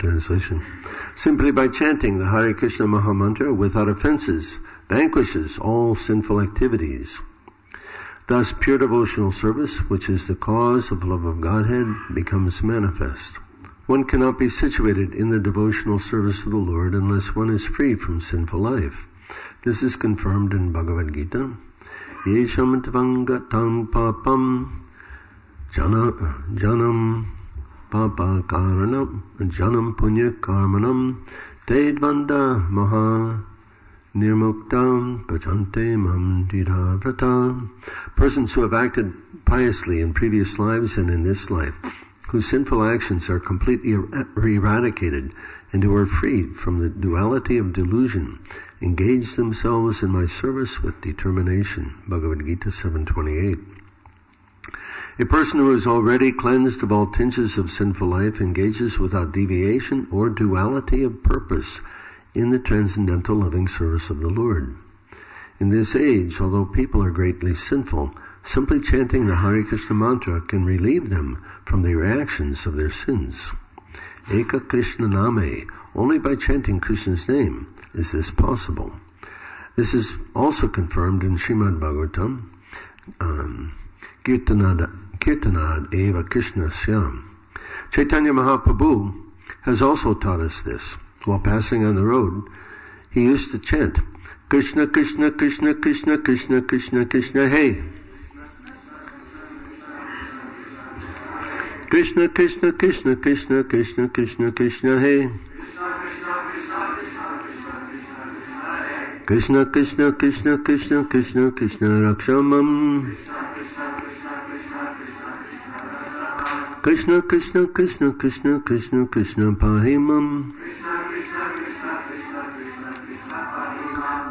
Translation. Simply by chanting the Hare Krishna Mahamantra without offenses vanquishes all sinful activities. Thus, pure devotional service, which is the cause of love of Godhead, becomes manifest. One cannot be situated in the devotional service of the Lord unless one is free from sinful life. This is confirmed in Bhagavad Gita. Yesham tvangatam papam janam papa karanam janam punya karmanam te dvanda maha nirmuktam bhajante mam didhavrata. Persons who have acted piously in previous lives and in this life, whose sinful actions are completely eradicated and who are freed from the duality of delusion, engage themselves in my service with determination. Bhagavad Gita 7:28. A person who is already cleansed of all tinges of sinful life engages without deviation or duality of purpose in the transcendental loving service of the Lord. In this age, although people are greatly sinful, simply chanting the Hare Krishna mantra can relieve them from the reactions of their sins. Eka Krishna Name, only by chanting Krishna's name is this possible. This is also confirmed in Srimad Bhagavatam, Kirtanad Eva Krishna Syam. Chaitanya Mahaprabhu has also taught us this. While passing on the road, he used to chant, Krishna, Krishna, Krishna, Krishna, Krishna, Krishna, Krishna, hey. Krishna, Krishna, Krishna, Krishna, Krishna, Krishna, Krishna, hey. Krishna, Krishna, Krishna, Krishna, Krishna, Krishna, Rakshamam. Krishna, Krishna, Krishna, Krishna, Krishna, Krishna, Pahimam.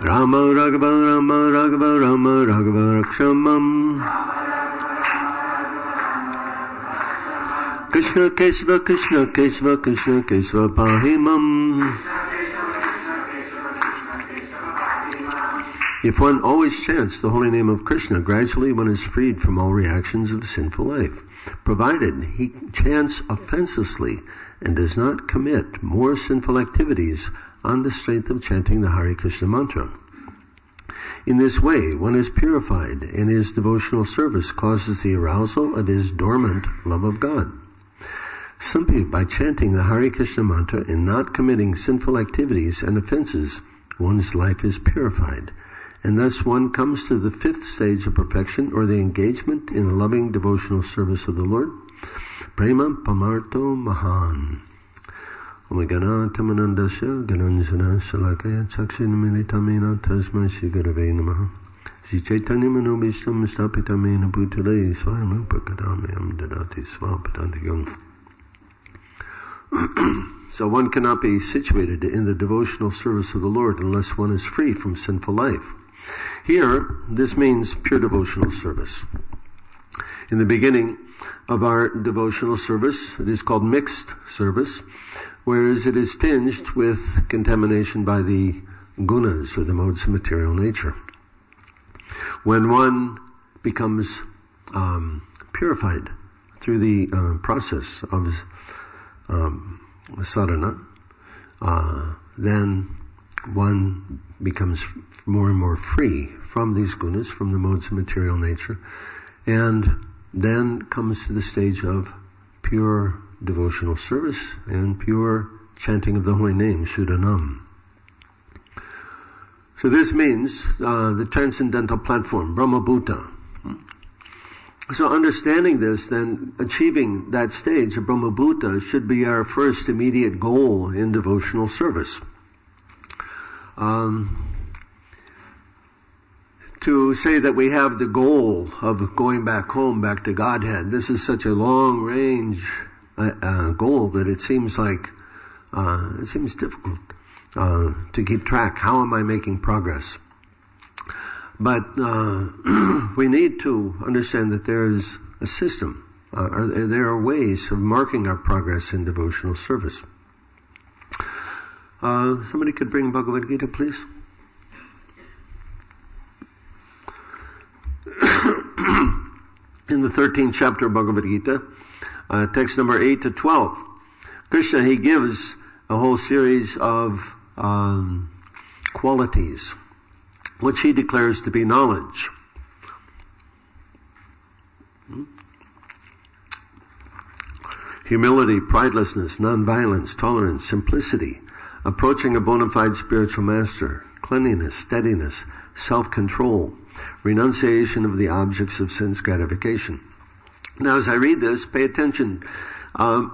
Rama, Raghava, Rama, Raghava, Rama, Raghava, Rakshamam. Krishna, Kesava, Krishna, Kesava, Krishna, Kesava, Pahimam. If one always chants the holy name of Krishna, gradually one is freed from all reactions of sinful life, provided he chants offenselessly and does not commit more sinful activities on the strength of chanting the Hare Krishna mantra. In this way, one is purified, and his devotional service causes the arousal of his dormant love of God. Simply by chanting the Hare Krishna mantra and not committing sinful activities and offenses, one's life is purified, and thus one comes to the fifth stage of perfection, or the engagement in the loving devotional service of the Lord. Prema Pamarto Mahan. Omagana Tamanandasya Gananjana Salakaya Chakshinamilitamina Tasma Shigarave Namaha. Shri Chaitanya Manobishtam Stapitamena Bhutale Swayam Upakadamayam Dadati Swapadantigam. So one cannot be situated in the devotional service of the Lord unless one is free from sinful life. Here, this means pure devotional service. In the beginning of our devotional service, it is called mixed service, whereas it is tinged with contamination by the gunas, or the modes of material nature. When one becomes purified through the process of sadhana, then one becomes more and more free from these gunas, from the modes of material nature, and then comes to the stage of pure devotional service and pure chanting of the holy name, Shuddhanam. So this means the transcendental platform, Brahmabhuta. So understanding this, then achieving that stage of Brahmabhuta should be our first immediate goal in devotional service. To say that we have the goal of going back home, back to Godhead, this is such a long range goal that it seems difficult to keep track. How am I making progress? But we need to understand that there is a system. There are ways of marking our progress in devotional service. Somebody could bring Bhagavad Gita, please. In the 13th chapter of Bhagavad Gita, text number 8 to 12, Krishna, he gives a whole series of qualities, which he declares to be knowledge. Humility, pridelessness, nonviolence, tolerance, simplicity, approaching a bona fide spiritual master, cleanliness, steadiness, self-control, renunciation of the objects of sense gratification. Now, as I read this, pay attention,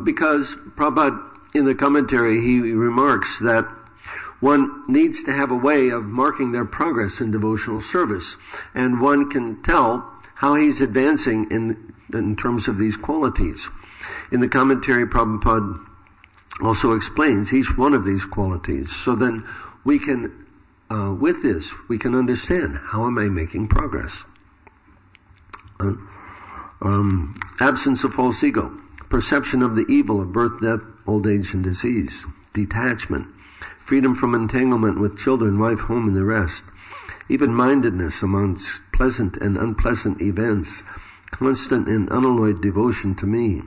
because Prabhupada, in the commentary, he remarks that one needs to have a way of marking their progress in devotional service, and one can tell how he's advancing in terms of these qualities. In the commentary, Prabhupada also explains each one of these qualities. So then we can, with this, we can understand, how am I making progress? Absence of false ego, perception of the evil of birth, death, old age, and disease, detachment, freedom from entanglement with children, wife, home, and the rest, even-mindedness amongst pleasant and unpleasant events, constant and unalloyed devotion to me,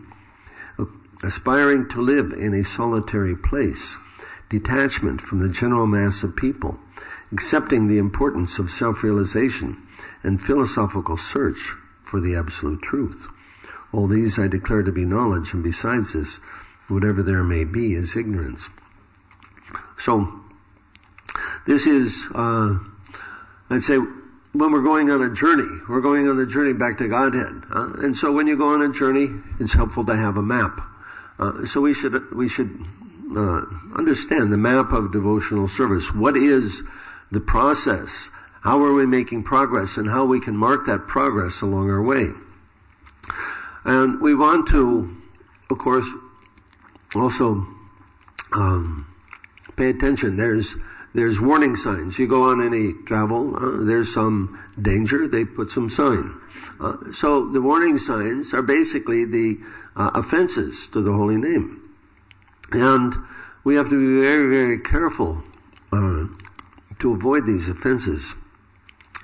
aspiring to live in a solitary place, detachment from the general mass of people, accepting the importance of self-realization, and philosophical search for the absolute truth. All these I declare to be knowledge, and besides this, whatever there may be is ignorance. So, this is, let's say, when we're going on a journey, we're going on the journey back to Godhead. And so when you go on a journey, it's helpful to have a map. So we should understand the map of devotional service. What is the process? How are we making progress, and how we can mark that progress along our way? And we want to, of course, also pay attention. There's warning signs. You go on any travel, there's some danger, they put some sign. So the warning signs are basically the offenses to the holy name. And we have to be very, very careful to avoid these offenses,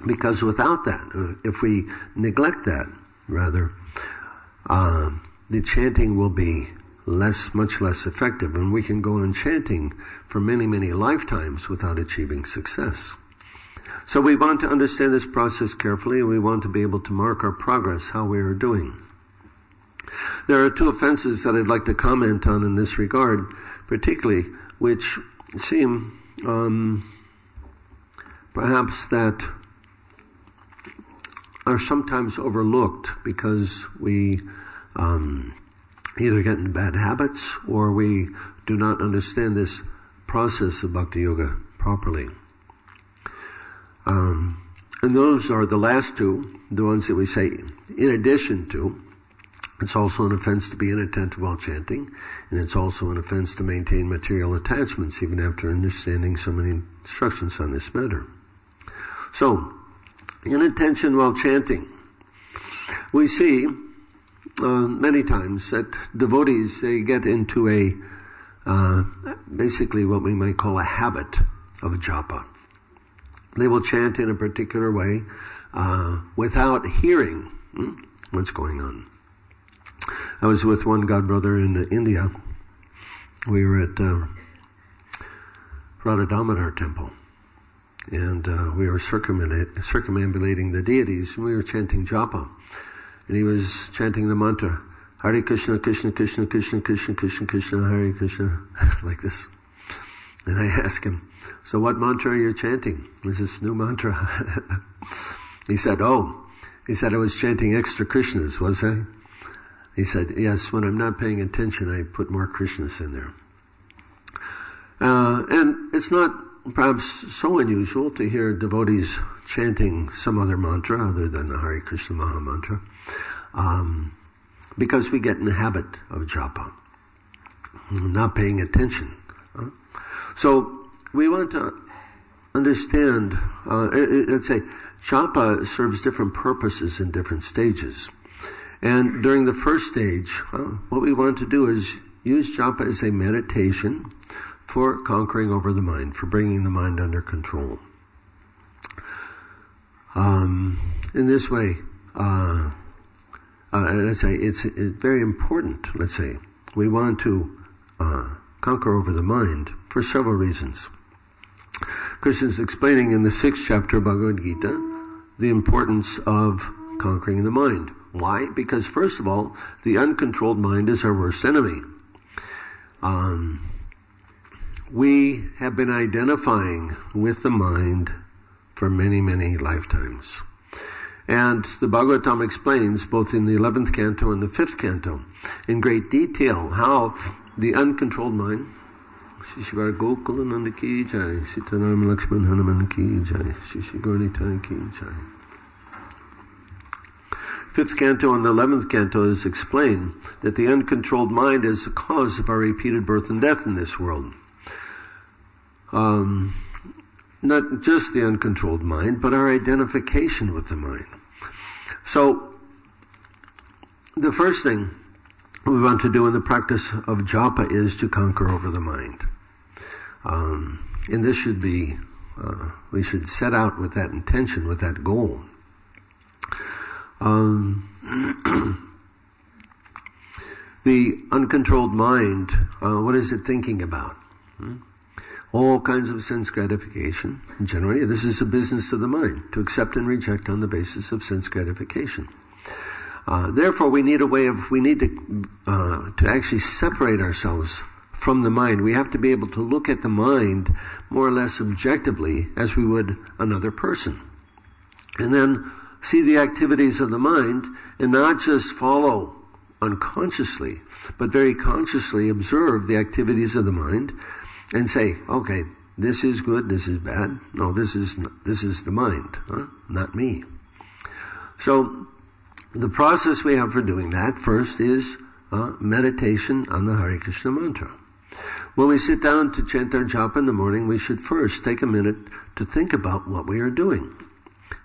because without that, if we neglect that, rather, the chanting will be much less effective, and we can go on chanting for many, many lifetimes without achieving success. So we want to understand this process carefully, and we want to be able to mark our progress, how we are doing. There are two offenses that I'd like to comment on in this regard, particularly, which seem perhaps that are sometimes overlooked because we either get into bad habits or we do not understand this process of Bhakti Yoga properly. And those are the last two, the ones that we say in addition to. It's also an offense to be inattentive while chanting, and it's also an offense to maintain material attachments even after understanding so many instructions on this matter. So, inattention while chanting. We see many times that devotees, they get into basically what we might call a habit of japa. They will chant in a particular way without hearing what's going on. I was with one godbrother in India. We were at Radha Damodar temple, and we were circumambulating the deities, and we were chanting japa. And he was chanting the mantra, Hare Krishna, Krishna, Krishna, Krishna, Krishna, Krishna, Krishna, Hare Krishna, like this. And I asked him, so what mantra are you chanting? Is this new mantra? He said, I was chanting extra Krishnas, was I? He said, yes, when I'm not paying attention, I put more Krishnas in there. And it's not perhaps so unusual to hear devotees chanting some other mantra other than the Hare Krishna Maha Mantra, because we get in the habit of japa, not paying attention. So we want to understand, let's say, japa serves different purposes in different stages. And during the first stage, what we want to do is use japa as a meditation for conquering over the mind, for bringing the mind under control. In this way, let's say, it's very important, let's say, we want to conquer over the mind for several reasons. Krishna is explaining in the 6th chapter of Bhagavad Gita the importance of conquering the mind. Why? Because first of all, the uncontrolled mind is our worst enemy. We have been identifying with the mind for many, many lifetimes. And the Bhagavatam explains, both in the 11th canto and the 5th canto, in great detail how the uncontrolled mind, Shishvar Gokulananda ki jai, Sitaram Lakshman Hanuman ki jai, Shishigornitai ki jai. 5th canto and the 11th canto is explained that the uncontrolled mind is the cause of our repeated birth and death in this world. Not just the uncontrolled mind, but our identification with the mind. So, the first thing we want to do in the practice of japa is to conquer over the mind. And this should be, we should set out with that intention, with that goal. The uncontrolled mind, what is it thinking about? All kinds of sense gratification. Generally, this is a business of the mind, to accept and reject on the basis of sense gratification. Therefore, we need to actually separate ourselves from the mind. We have to be able to look at the mind more or less objectively as we would another person. And then see the activities of the mind and not just follow unconsciously, but very consciously observe the activities of the mind and say, okay, this is good, this is bad. No, this is the mind, not me. So the process we have for doing that first is meditation on the Hare Krishna mantra. When we sit down to chant our japa in the morning, we should first take a minute to think about what we are doing.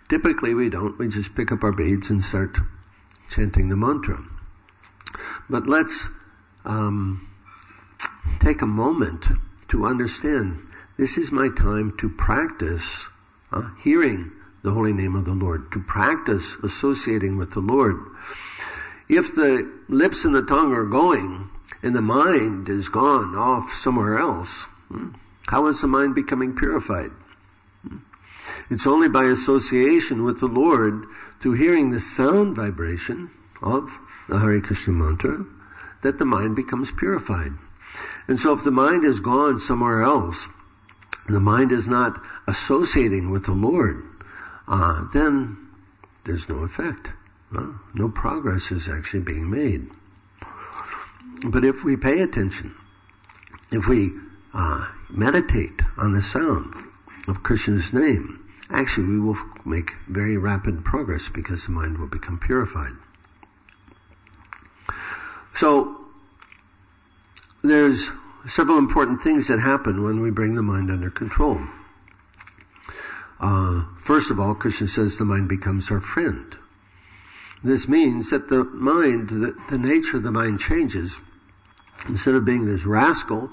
Typically we don't. We just pick up our beads and start chanting the mantra. But let's take a moment to understand this is my time to practice hearing the holy name of the Lord, to practice associating with the Lord. If the lips and the tongue are going and the mind is gone off somewhere else, how is the mind becoming purified? It's only by association with the Lord, through hearing the sound vibration of the Hare Krishna mantra, that the mind becomes purified. And so if the mind is gone somewhere else, the mind is not associating with the Lord, then there's no effect. No progress is actually being made. But if we pay attention, if we meditate on the sound of Krishna's name, actually we will make very rapid progress because the mind will become purified. So, there's several important things that happen when we bring the mind under control. First of all, Krishna says the mind becomes our friend. This means that the mind, the nature of the mind changes. Instead of being this rascal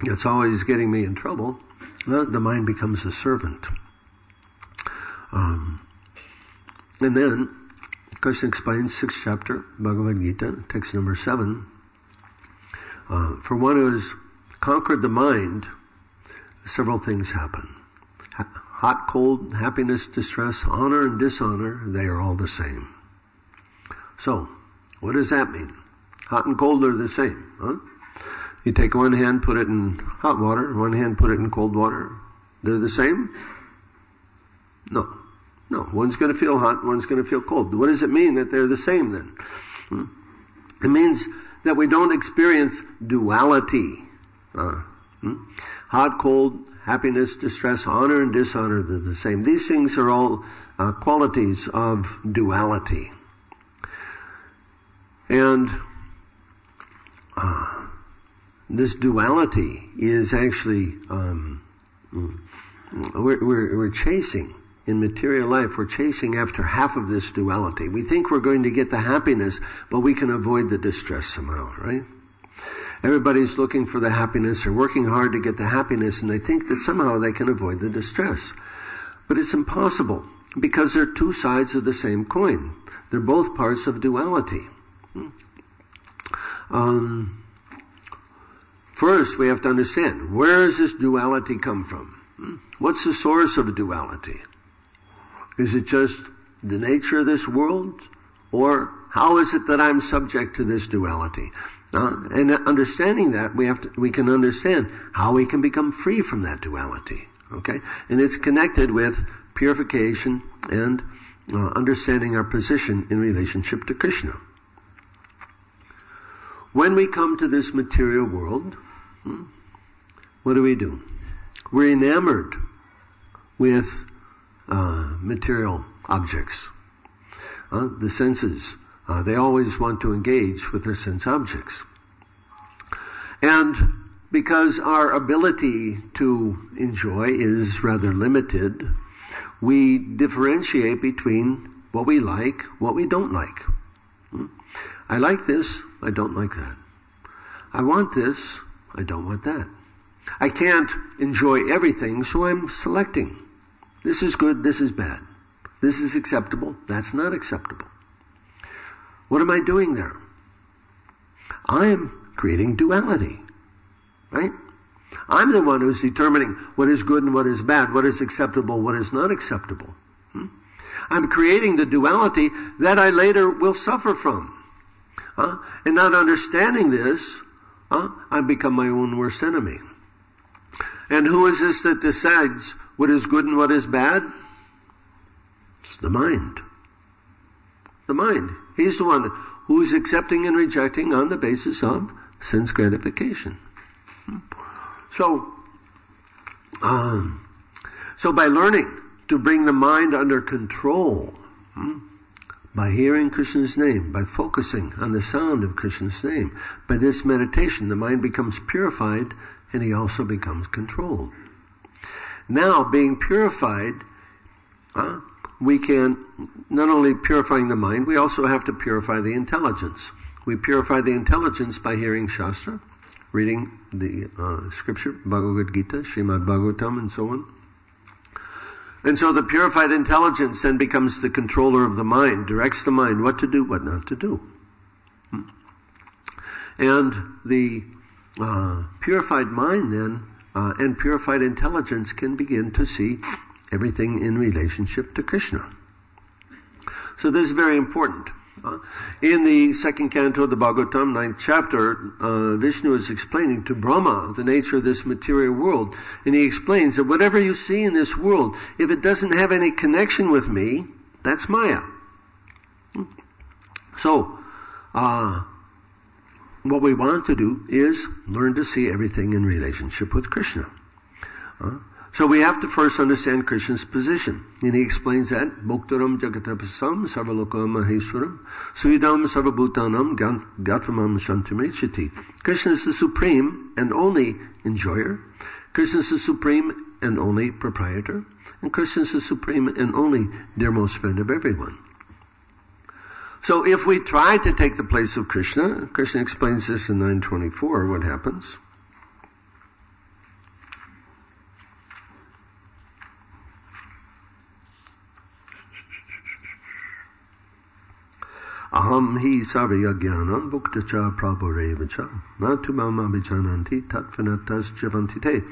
that's always getting me in trouble, the mind becomes a servant. And then, Krishna explains 6th chapter, Bhagavad Gita, text number 7. For one who has conquered the mind, several things happen. Hot, cold, happiness, distress, honor and dishonor, they are all the same. So, what does that mean? Hot and cold are the same, huh? You take one hand, put it in hot water, one hand, put it in cold water. They're the same? No. One's going to feel hot, one's going to feel cold. What does it mean that they're the same then? It means that we don't experience duality. Hot, cold, happiness, distress, honor and dishonor, they're the same. These things are all qualities of duality. And this duality is actually, we're chasing, in material life, we're chasing after half of this duality. We think we're going to get the happiness, but we can avoid the distress somehow, right? Everybody's looking for the happiness, or working hard to get the happiness, and they think that somehow they can avoid the distress. But it's impossible, because they're two sides of the same coin. They're both parts of duality. First, we have to understand, where does this duality come from? What's the source of duality? Is it just the nature of this world? Or how is it that I'm subject to this duality? And understanding that, we can understand how we can become free from that duality. Okay? And it's connected with purification and understanding our position in relationship to Krishna. When we come to this material world, what do? We're enamored with material objects. The senses, they always want to engage with their sense objects. And because our ability to enjoy is rather limited, we differentiate between what we like, what we don't like. I like this, I don't like that. I want this, I don't want that. I can't enjoy everything, so I'm selecting. This is good, this is bad. This is acceptable, that's not acceptable. What am I doing there? I am creating duality, right? I'm the one who's determining what is good and what is bad, what is acceptable, what is not acceptable. I'm creating the duality that I later will suffer from. And not understanding this, I become my own worst enemy. And who is this that decides what is good and what is bad? It's the mind. The mind. He's the one who's accepting and rejecting on the basis of sense gratification. So by learning to bring the mind under control, by hearing Krishna's name, by focusing on the sound of Krishna's name, by this meditation, the mind becomes purified and he also becomes controlled. Now, being purified, we can, not only purifying the mind, we also have to purify the intelligence. We purify the intelligence by hearing Shastra, reading the scripture, Bhagavad Gita, Srimad Bhagavatam, and so on. And so the purified intelligence then becomes the controller of the mind, directs the mind what to do, what not to do. And the purified mind then, and purified intelligence can begin to see everything in relationship to Krishna. So this is very important. In the second canto of the Bhagavatam, 9th chapter, Vishnu is explaining to Brahma the nature of this material world. And he explains that whatever you see in this world, if it doesn't have any connection with me, that's Maya. So, what we want to do is learn to see everything in relationship with Krishna. So we have to first understand Krishna's position. And he explains that, Bhoktaram Jagatapasam Sarvalokam Maheshwaram Suidam Sarvabhutanam Gatramam Shantimrishiti. Krishna is the supreme and only enjoyer. Krishna is the supreme and only proprietor. And Krishna is the supreme and only dearmost friend of everyone. So if we try to take the place of Krishna, Krishna explains this in 924, what happens? Aham hi sarvya jnanam bhuktacha prabhurevacha natu mama vijananti tatvanatas javantite.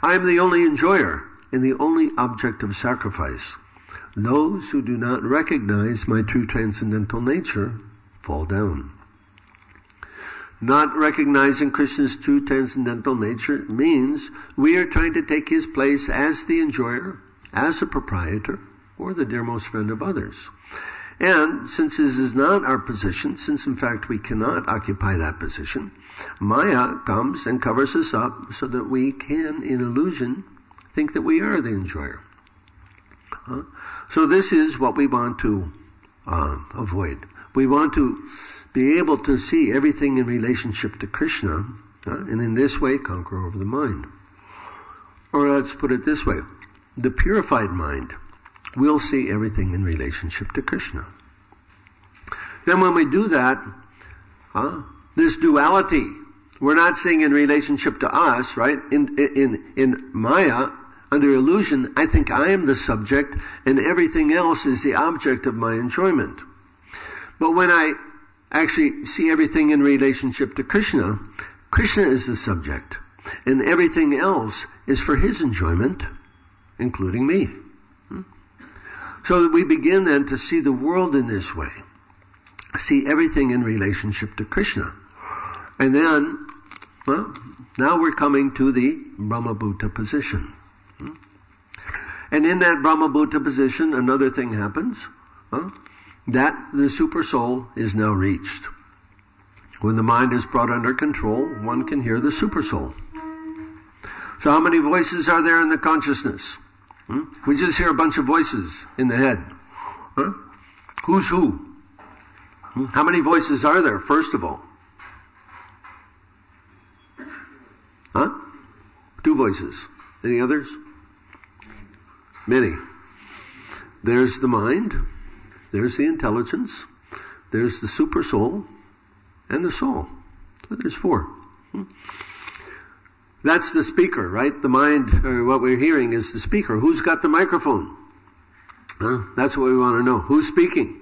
I am the only enjoyer and the only object of sacrifice. Those who do not recognize my true transcendental nature fall down. Not recognizing Krishna's true transcendental nature means we are trying to take his place as the enjoyer, as a proprietor, or the dearmost friend of others. And since this is not our position, since in fact we cannot occupy that position, Maya comes and covers us up so that we can, in illusion, think that we are the enjoyer. So this is what we want to avoid. We want to be able to see everything in relationship to Krishna, and in this way conquer over the mind. Or let's put it this way. The purified mind will see everything in relationship to Krishna. Then when we do that, this duality, we're not seeing in relationship to us, right? In Maya, under illusion, I think I am the subject and everything else is the object of my enjoyment. But when I actually see everything in relationship to Krishna, Krishna is the subject, and everything else is for his enjoyment, including me. So that we begin then to see the world in this way, see everything in relationship to Krishna. And then, well, now we're coming to the Brahmabhuta position. And in that Brahmabhuta position, another thing happens, that the super soul is now reached. When the mind is brought under control, one can hear the super soul. So how many voices are there in the consciousness? We just hear a bunch of voices in the head. Who's who? How many voices are there, first of all? 2 voices. Any others? Many. There's the mind, there's the intelligence, there's the super soul, and the soul. So there's 4. That's the speaker, right? The mind, or what we're hearing, is the speaker. Who's got the microphone? That's what we want to know. Who's speaking?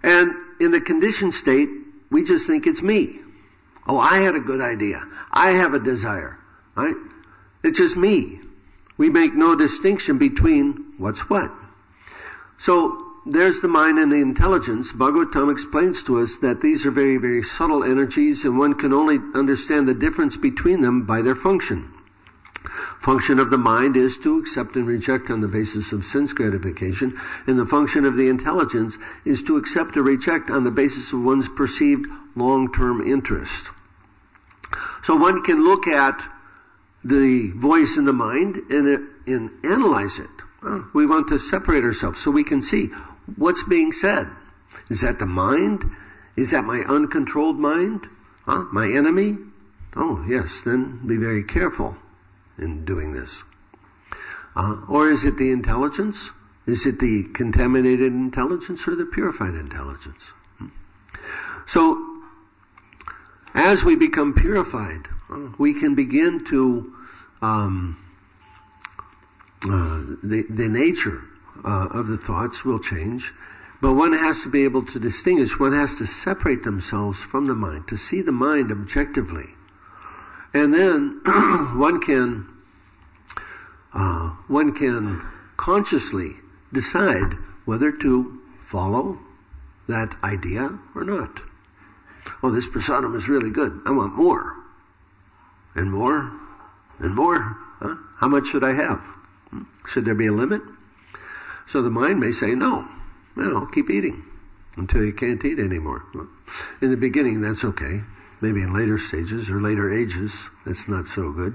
And in the conditioned state, we just think it's me. Oh, I had a good idea. I have a desire. Right? It's just me. We make no distinction between what's what. So there's the mind and the intelligence. Bhagavatam explains to us that these are very, very subtle energies, and one can only understand the difference between them by their function. Function of the mind is to accept and reject on the basis of sense gratification, and the function of the intelligence is to accept or reject on the basis of one's perceived long-term interest. So one can look at the voice in the mind and analyze it. We want to separate ourselves so we can see what's being said. Is that the mind? Is that my uncontrolled mind? My enemy? Oh, yes, then be very careful in doing this. Or is it the intelligence? Is it the contaminated intelligence or the purified intelligence? So, as we become purified, we can begin to the nature of the thoughts will change, but one has to be able to distinguish, one has to separate themselves from the mind, to see the mind objectively. And then one can consciously decide whether to follow that idea or not. Oh, this prasadam is really good. I want more. And more. And more. How much should I have? Should there be a limit? So the mind may say, no, keep eating until you can't eat anymore. Well, in the beginning, that's okay. Maybe in later stages or later ages, that's not so good.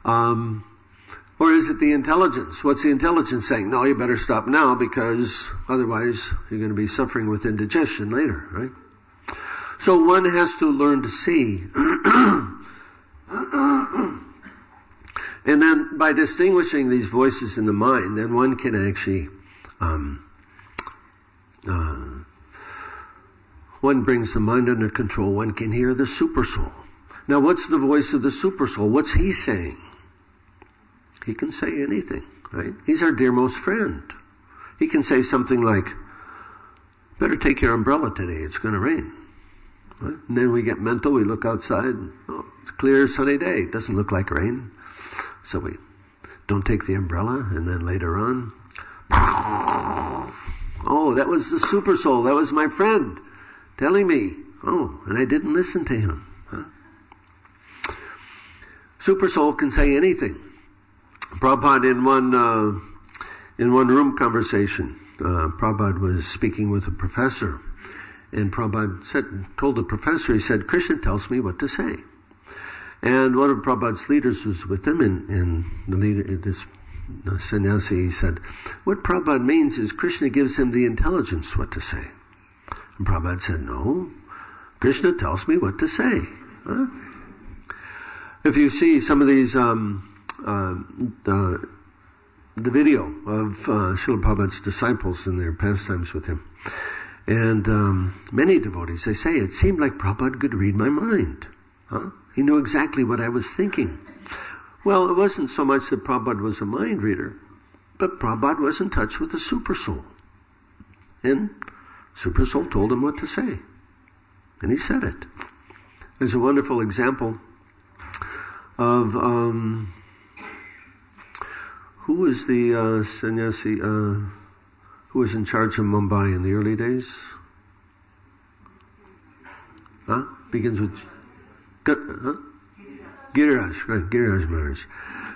Or is it the intelligence? What's the intelligence saying? No, you better stop now because otherwise you're going to be suffering with indigestion later, right? So one has to learn to see. And then by distinguishing these voices in the mind, then one can actually, one brings the mind under control. One can hear the super soul. Now what's the voice of the super soul? What's he saying? He can say anything, right? He's our dearmost friend. He can say something like, better take your umbrella today, it's going to rain. Right? And then we get mental, we look outside, and, it's a clear sunny day, it doesn't look like rain. So we don't take the umbrella, and then later on, oh, that was the super soul, that was my friend telling me, and I didn't listen to him. Super soul can say anything. Prabhupada in one room conversation, Prabhupada was speaking with a professor, and Prabhupada told the professor, he said, Krishna tells me what to say. And one of Prabhupada's leaders was with him, and the leader, this sannyasi, he said, what Prabhupada means is Krishna gives him the intelligence what to say. And Prabhupada said, no, Krishna tells me what to say. If you see some of these, the video of Srila Prabhupada's disciples and their pastimes with him, and many devotees, they say, it seemed like Prabhupada could read my mind. He knew exactly what I was thinking. Well, it wasn't so much that Prabhupada was a mind reader, but Prabhupada was in touch with the super soul. And super soul told him what to say. And he said it. is a wonderful example of who was the sannyasi who was in charge of Mumbai in the early days? Begins with Giriraj, right? Giriraj Maharaj.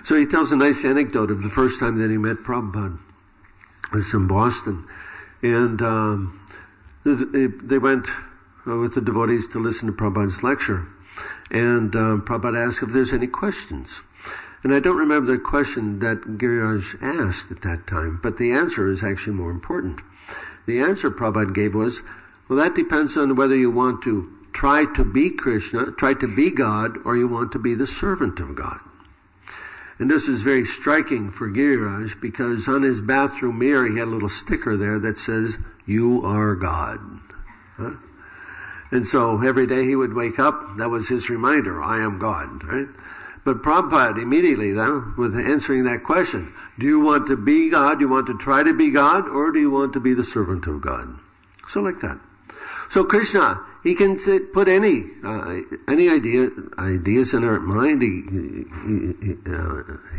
So he tells a nice anecdote of the first time that he met Prabhupada. It was in Boston, and they went with the devotees to listen to Prabhupada's lecture, and Prabhupada asked if there's any questions. And I don't remember the question that Giriraj asked at that time, but the answer is actually more important. The answer Prabhupada gave was, well, that depends on whether you want to try to be Krishna, try to be God, or you want to be the servant of God. And this is very striking for Giriraj, because on his bathroom mirror he had a little sticker there that says, "You are God." Huh? And so every day he would wake up, that was his reminder, I am God, right? But Prabhupada immediately then, with answering that question, do you want to be God, do you want to try to be God, or do you want to be the servant of God? So like that. So Krishna, he can put any ideas in our mind.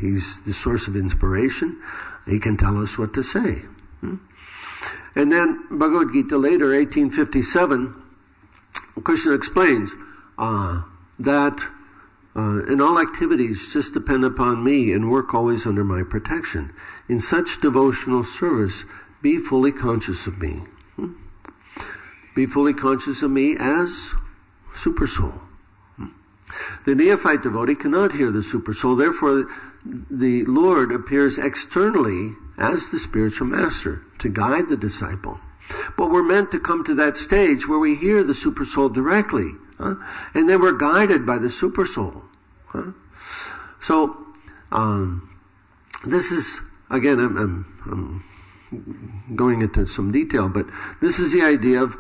He's the source of inspiration. He can tell us what to say. And then Bhagavad Gita later, 1857, Krishna explains that in all activities just depend upon me and work always under my protection. In such devotional service, be fully conscious of me. Be fully conscious of me as Supersoul. The neophyte devotee cannot hear the Supersoul, therefore the Lord appears externally as the spiritual master to guide the disciple. But we're meant to come to that stage where we hear the Supersoul directly, and then we're guided by the Supersoul. So, this is, again, I'm going into some detail, but this is the idea of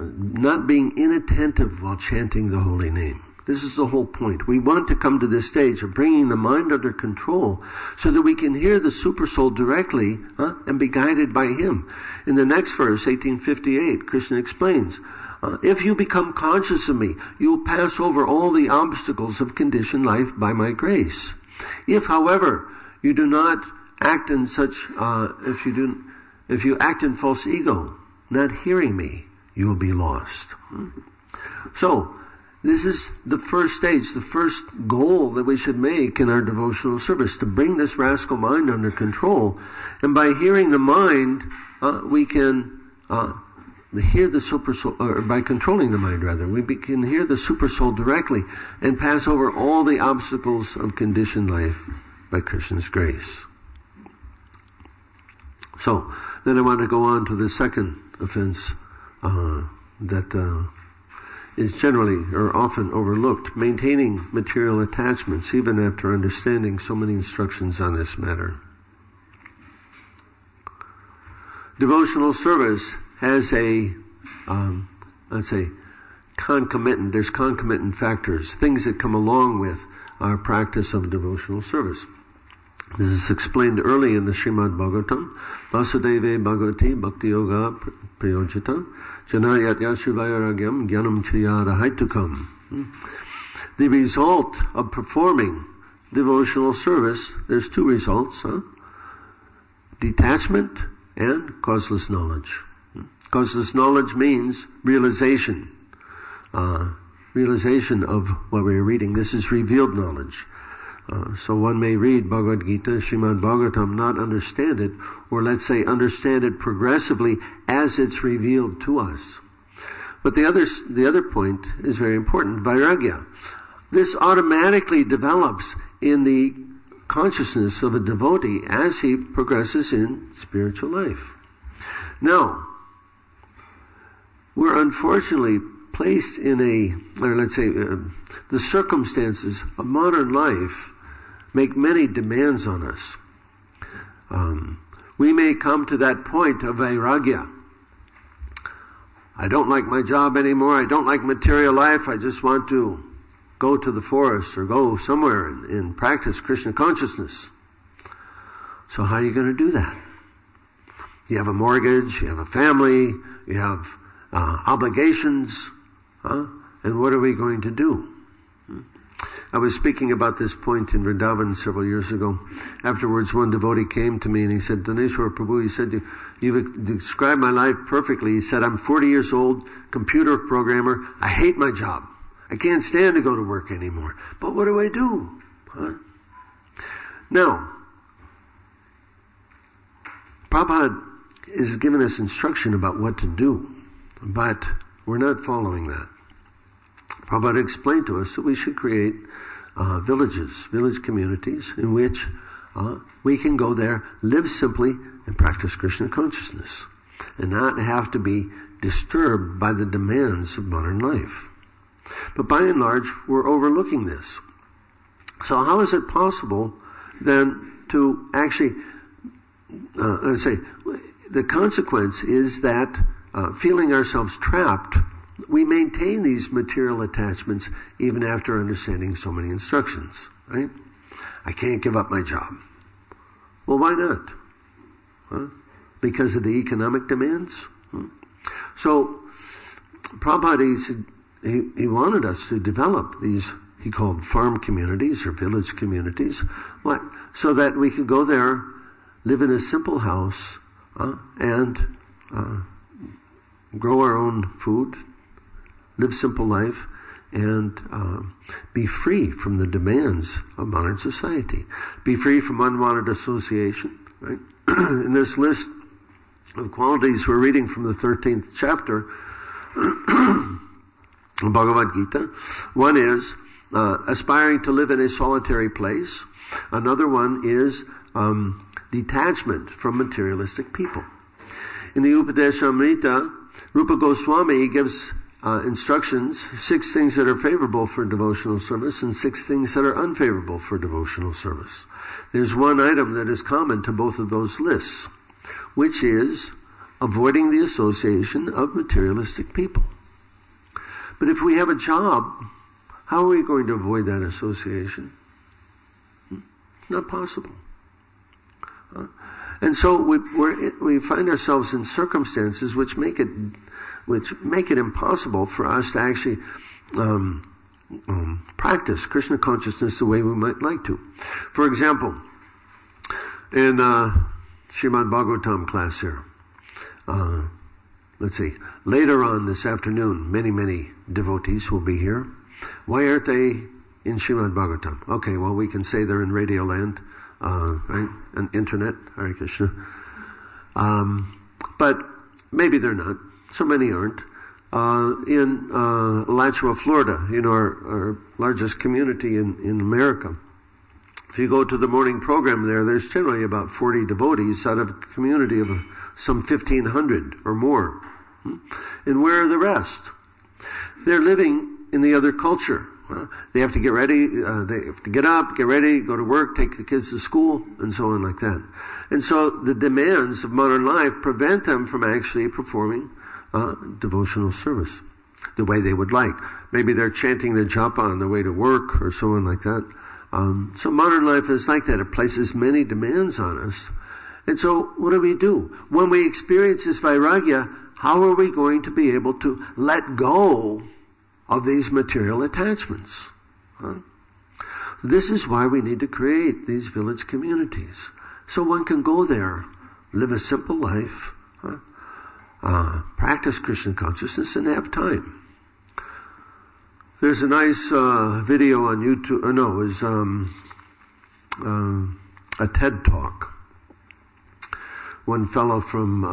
not being inattentive while chanting the holy name. This is the whole point. We want to come to this stage of bringing the mind under control so that we can hear the Supersoul directly and be guided by him. In the next verse, 1858, Krishna explains, if you become conscious of me, you will pass over all the obstacles of conditioned life by my grace. If, however, you do not act in such, if you act in false ego, not hearing me, you will be lost. So, this is the first stage, the first goal that we should make in our devotional service, to bring this rascal mind under control. And by hearing the mind, we can hear the Supersoul, or by controlling the mind rather, we can hear the Supersoul directly and pass over all the obstacles of conditioned life by Krishna's grace. So, then I want to go on to the second offense that is generally or often overlooked, maintaining material attachments even after understanding so many instructions on this matter. Devotional service has a, concomitant, there's concomitant factors, things that come along with our practice of devotional service. This is explained early in the Srimad Bhagavatam. Vasudeve Bhagavati Bhakti Yoga Prayojita Janayat Yashivayaragyam Gyanam Chiyara Haitukam. The result of performing devotional service, there's two results, detachment and causeless knowledge. Causeless knowledge means realization. Realization of what we're reading. This is revealed knowledge. So one may read Bhagavad Gita, Srimad Bhagavatam, not understand it, or let's say understand it progressively as it's revealed to us. But the other point is very important, vairagya. This automatically develops in the consciousness of a devotee as he progresses in spiritual life. Now, we're unfortunately placed in the circumstances of modern life make many demands on us. We may come to that point of vairagya. I don't like my job anymore. I don't like material life. I just want to go to the forest or go somewhere and practice Krishna consciousness. So how are you going to do that? You have a mortgage, you have a family, you have obligations. And what are we going to do? I was speaking about this point in Vrindavan several years ago. Afterwards, one devotee came to me and he said, Dhaneshwar Prabhu, he said, you've described my life perfectly. He said, I'm 40 years old, computer programmer. I hate my job. I can't stand to go to work anymore. But what do I do? Now, Prabhupada is giving us instruction about what to do, but we're not following that. Prabhupada explained to us that we should create village communities in which we can go there, live simply, and practice Krishna consciousness, and not have to be disturbed by the demands of modern life. But by and large, we're overlooking this. So how is it possible then to actually, let's say, the consequence is that feeling ourselves trapped, we maintain these material attachments even after understanding so many instructions, right? I can't give up my job. Well, why not? Because of the economic demands? So, Prabhupada, he wanted us to develop these, he called farm communities or village communities, what? So that we could go there, live in a simple house, and grow our own food, live simple life, and be free from the demands of modern society. Be free from unwanted association, right? In this list of qualities we're reading from the 13th chapter of Bhagavad Gita, one is aspiring to live in a solitary place. Another one is detachment from materialistic people. In the Upadeshamrita, Rupa Goswami gives instructions, 6 things that are favorable for devotional service and 6 things that are unfavorable for devotional service. There's one item that is common to both of those lists, which is avoiding the association of materialistic people. But if we have a job, how are we going to avoid that association? It's not possible. And so we find ourselves in circumstances which make it impossible for us to actually practice Krishna consciousness the way we might like to. For example, in Srimad Bhagavatam class here, let's see, later on this afternoon, many devotees will be here. Why aren't they in Srimad Bhagavatam? Okay, well, we can say they're in Radio Land, right, and Internet, Hare Krishna. But maybe they're not. So many aren't. In Alachua, Florida, our largest community in America, if you go to the morning program there's generally about 40 devotees out of a community of some 1,500 or more. And where are the rest? They're living in the other culture. They have to get ready, they have to get up, get ready, go to work, take the kids to school, and so on like that. And so the demands of modern life prevent them from actually performing devotional service the way they would like. Maybe they're chanting the japa on the way to work or so on like that. So modern life is like that. It places many demands on us. And so what do? When we experience this vairagya, how are we going to be able to let go of these material attachments? This is why we need to create these village communities. So one can go there, live a simple life, practice Krishna consciousness, and have time. There's a nice video on YouTube, a TED Talk. One fellow from,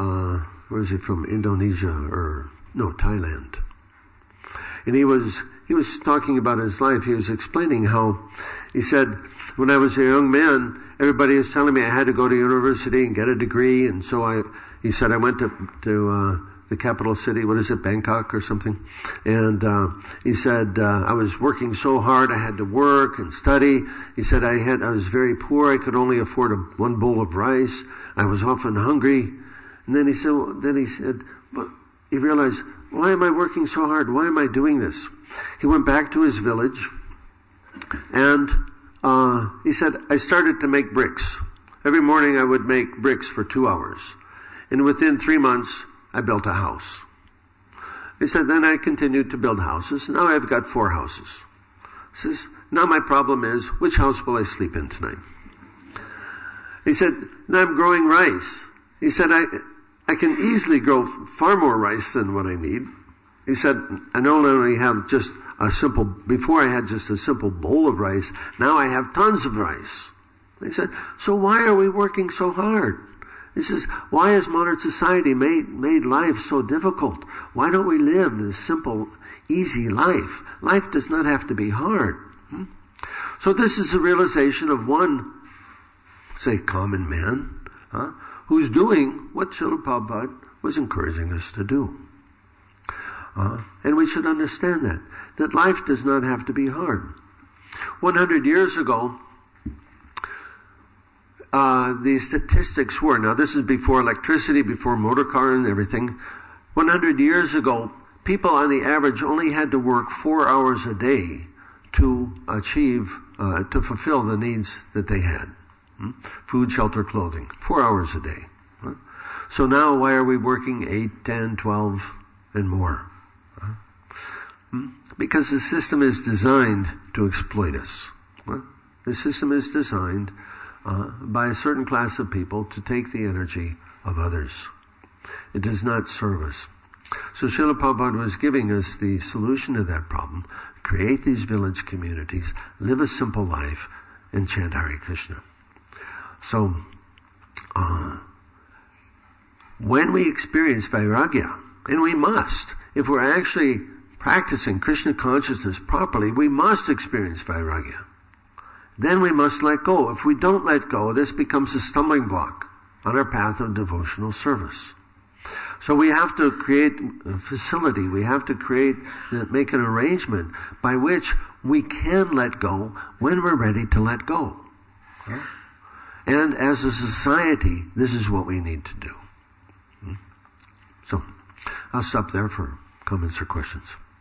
from Indonesia, Thailand. And he was talking about his life. He was explaining how, he said, when I was a young man, everybody was telling me I had to go to university and get a degree, and so he said I went to the capital city, Bangkok or something, and he said I was working so hard, I had to work and study. He said I was very poor, I could only afford one bowl of rice, I was often hungry. And then he said, but he realized, why am I working so hard? Why am I doing this? He went back to his village, and he said, I started to make bricks. Every morning I would make bricks for 2 hours. And within 3 months, I built a house. He said, then I continued to build houses. Now I've got 4 houses. He says, now my problem is, which house will I sleep in tonight? He said, now I'm growing rice. He said, I can easily grow far more rice than what I need. He said, I not only have just before I had just a simple bowl of rice, now I have tons of rice. He said, so why are we working so hard? He says, why has modern society made life so difficult? Why don't we live this simple, easy life? Life does not have to be hard. So this is a realization of one, say, common man, who's doing what Srila Prabhupada was encouraging us to do. And we should understand that life does not have to be hard. 100 years ago, the statistics were, now this is before electricity, before motor car and everything. 100 years ago, people on the average only had to work 4 hours a day to to fulfill the needs that they had. Food, shelter, clothing. 4 hours a day. So now why are we working 8, 10, 12, and more? Because the system is designed to exploit us. The system is designed by a certain class of people to take the energy of others. It does not serve us. So Srila Prabhupada was giving us the solution to that problem. Create these village communities, live a simple life, and chant Hare Krishna. So, when we experience vairagya, and we must, if we're actually practicing Krishna consciousness properly, we must experience vairagya. Then we must let go. If we don't let go, this becomes a stumbling block on our path of devotional service. So we have to create a facility. We have to make an arrangement by which we can let go when we're ready to let go. And as a society, this is what we need to do. So, I'll stop there for comments or questions.